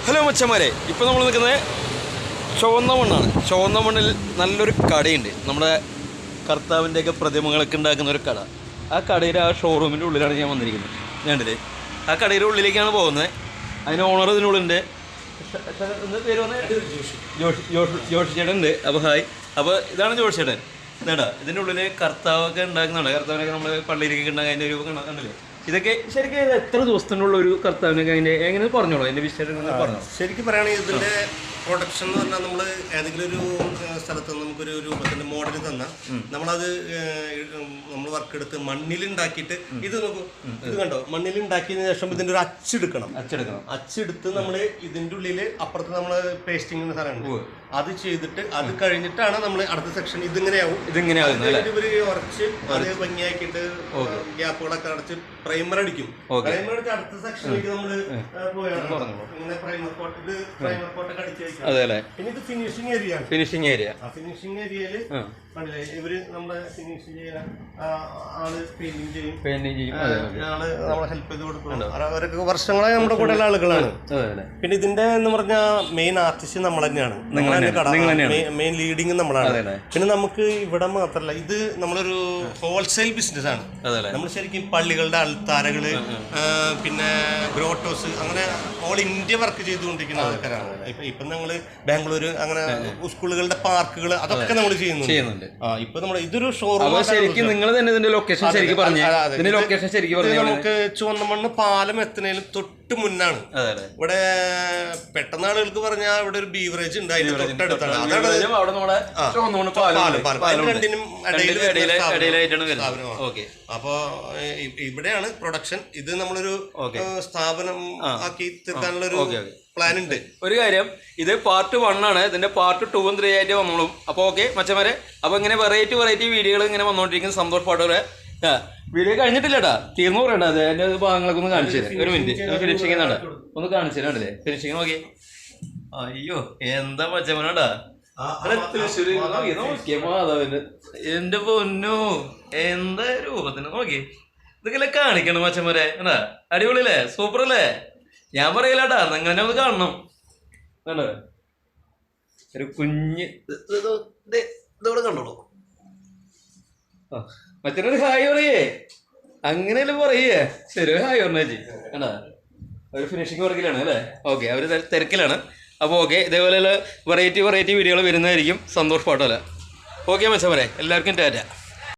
Hello മച്ചന്മാരെ, ഇപ്പോൾ നമ്മൾ നിൽക്കുന്നത് ചുവന്ന മണ്ണാണ്. ചുവന്ന മണ്ണിൽ നല്ലൊരു കടയുണ്ട്. നമ്മുടെ കർത്താവിൻ്റെയൊക്കെ പ്രതിമകളൊക്കെ ഉണ്ടാക്കുന്ന ഒരു കട. ആ കടയുടെ ആ ഷോറൂമിൻ്റെ ഉള്ളിലാണ് ഞാൻ വന്നിരിക്കുന്നത്. ഞാണ്ടില്ലേ, ആ കടയുടെ ഉള്ളിലേക്കാണ് പോകുന്നത്. അതിന് ഓണർ ഇതിനുള്ളിൻ്റെ പേര് വന്ന് ജോഷി ചേട്ടൻ ഉണ്ട്. അപ്പോൾ ഹായ്. അപ്പോൾ ഇതാണ് ജോഷി ചേട്ടൻ. ഇതാ ഇതിൻ്റെ ഉള്ളിൽ കർത്താവൊക്കെ ഉണ്ടാക്കുന്നുണ്ട്. കർത്താവിനൊക്കെ നമ്മൾ പള്ളിയിലേക്ക് ഉണ്ടാകുക. അതിൻ്റെ ഒരു കണ്ടില്ലേ, ഇതൊക്കെ ശരിക്കും എത്ര ദിവസത്തിനുള്ള ഒരു കർത്താവിനൊക്കെ അതിൻ്റെ എങ്ങനെ പറഞ്ഞോളൂ, അതിൻ്റെ വിശേഷം പറഞ്ഞു. ശരിക്കും പറയുകയാണെങ്കിൽ ഇതിൻ്റെ പ്രൊഡക്ഷൻ എന്ന് പറഞ്ഞാൽ നമ്മൾ ഏതെങ്കിലും ഒരു സ്ഥലത്ത് നമുക്കൊരു രൂപത്തിൻ്റെ മോഡൽ തന്നാൽ നമ്മളത് നമ്മൾ വർക്ക് എടുത്ത് മണ്ണിലുണ്ടാക്കിയിട്ട് ഇത് നോക്കൂ, ഇത് കണ്ടോ, മണ്ണിലുണ്ടാക്കിയതിന് ശേഷം ഇതിൻ്റെ ഒരു അച്ചെടുക്കണം. അച്ചെടുത്ത് നമ്മൾ ഇതിൻ്റെ ഉള്ളിൽ അപ്പുറത്ത് നമ്മൾ പേസ്റ്റിംഗ് സ്ഥലമുണ്ട്, അത് ചെയ്തിട്ട് അത് കഴിഞ്ഞിട്ടാണ് നമ്മൾ അടുത്ത സെക്ഷൻ ഇതിങ്ങനെയാവും. ഇവര് ഉറച്ച് അത് ഭംഗിയാക്കിയിട്ട് ഗ്യാപ്പുകളൊക്കെ അടച്ച് പ്രൈമർ അടിക്കും. പ്രൈമർ അടിച്ച് അടുത്ത സെക്ഷനിലേക്ക് നമ്മള് ഇങ്ങനെ പ്രൈമർ കോട്ട്, ഇത് പ്രൈമർ കോട്ടൊക്കെ അടിച്ച്. പിന്നെ ഇത് ഫിനിഷിംഗ് ഏരിയ. ഫിനിഷിംഗ് ഏരിയയില് ഇവര് നമ്മുടെ ഫിനിഷിംഗ് ചെയ്യാൻ ആള് പെയിന്റിങ് ചെയ്യും. ആള് നമ്മളെ ഹെൽപ്പ് ചെയ്ത് കൊടുക്കും. അവരൊക്കെ വർഷങ്ങളായി നമ്മുടെ കൂടെ ഉള്ള ആളുകളാണ്. പിന്നെ ഇതിന്റെ എന്ന് പറഞ്ഞാൽ മെയിൻ ആർട്ടിസ്റ്റ് നമ്മൾ തന്നെയാണ്. മെയിൻ ലീഡിങ് നമ്മളാണ്. പിന്നെ നമുക്ക് ഇവിടെ മാത്രല്ല, ഇത് നമ്മളൊരു ഹോൾസെയിൽ ബിസിനസ് ആണ്. നമ്മൾ ശരിക്കും പള്ളികളുടെ അൾത്താരകള്, പിന്നെ ഗ്രോട്ടോസ്, അങ്ങനെ ഓൾ ഇന്ത്യ വർക്ക് ചെയ്തുകൊണ്ടിരിക്കുന്ന ആൾക്കാരാണ്. ഇപ്പൊ ഞങ്ങള് ബാംഗ്ലൂര് അങ്ങനെ സ്കൂളുകളുടെ പാർക്കുകൾ അതൊക്കെ നമ്മൾ ചെയ്യുന്നുണ്ട്. ഇപ്പൊ നമ്മുടെ ഇതൊരു ഷോറൂം. ശരിക്കും നിങ്ങൾ തന്നെ ഇതിന്റെ ലൊക്കേഷൻ ശരിക്കും പറഞ്ഞു. നമുക്ക് ചുവന്ന മണ്ണ് പാലം എത്തുന്നതിന് തൊട്ട് മുന്നാണ്. ഇവിടെ പെട്ടെന്ന് ആളുകൾക്ക് പറഞ്ഞാൽ ഇവിടെ ഒരു ബീവറേജ് ഉണ്ട്, അതിന്റെ തൊട്ടടുത്താണ്. രണ്ടിനും അപ്പൊ ഇവിടെയാണ് പ്രൊഡക്ഷൻ. ഇത് നമ്മളൊരു സ്ഥാപനം ആക്കി തീർക്കാനുള്ള ഒരു പ്ലാൻ ഉണ്ട്. ഒരു കാര്യം, ഇത് പാർട്ട് 1 ആണ്. ഇതിന്റെ പാർട്ട് 2 ഉം 3 ആയിട്ട് വന്നോളും. അപ്പൊ ഓക്കെ മച്ചന്മാരെ, അപ്പൊ ഇങ്ങനെ വെറൈറ്റി വീഡിയോകൾ ഇങ്ങനെ വന്നോണ്ടിരിക്കുന്ന സന്തോഷ് പാട്ടോടെ വീഡിയോ കഴിഞ്ഞിട്ടില്ലട്ടാ, തീർന്നു പറയണ്ട. അത് അതിന്റെ ഭാഗങ്ങളൊക്കെ ഒന്ന് കാണിച്ചു തരാം. ഒരു മിനിറ്റ്, ഫിനിഷിംഗ് ആണ് ഒന്ന് കാണിച്ചു തരാണ്ടല്ലേ. ഫിനിഷിംഗ് നോക്കി. അയ്യോ എന്താ മച്ചന്മാരാണ്ടാ, മാധവന് എന്റെ പൊന്നോ, എന്താ രൂപത്തിന് നോക്കി. ഇതൊക്കെ കാണിക്കണം മച്ചന്മാരെ. എന്താ അടിപൊളിയല്ലേ, സൂപ്പർ അല്ലേ? ഞാൻ പറയില്ലാട്ടാ, നിങ്ങളെ ഒന്ന് കാണണം. കണ്ടോ, ഒരു കുഞ്ഞ് ഇതോടെ കണ്ടോളൂ. മറ്റൊരു ഹായ് പറയേ, അങ്ങനെയല്ലേ പറയേ. ശരി, ഹായ് പറഞ്ഞേച്ചി. കണ്ടാ, ഒരു ഫിനിഷിംഗ് വർക്കിലാണ് അല്ലേ. ഓക്കെ, അവർ തിരക്കിലാണ്. അപ്പോൾ ഓക്കെ, ഇതേപോലെയുള്ള വെറൈറ്റി വീഡിയോകൾ വരുന്നതായിരിക്കും സന്തോഷ് പാട്ടോല. ഓക്കെ മച്ചന്മാരെ, എല്ലാവർക്കും ടാറ്റ.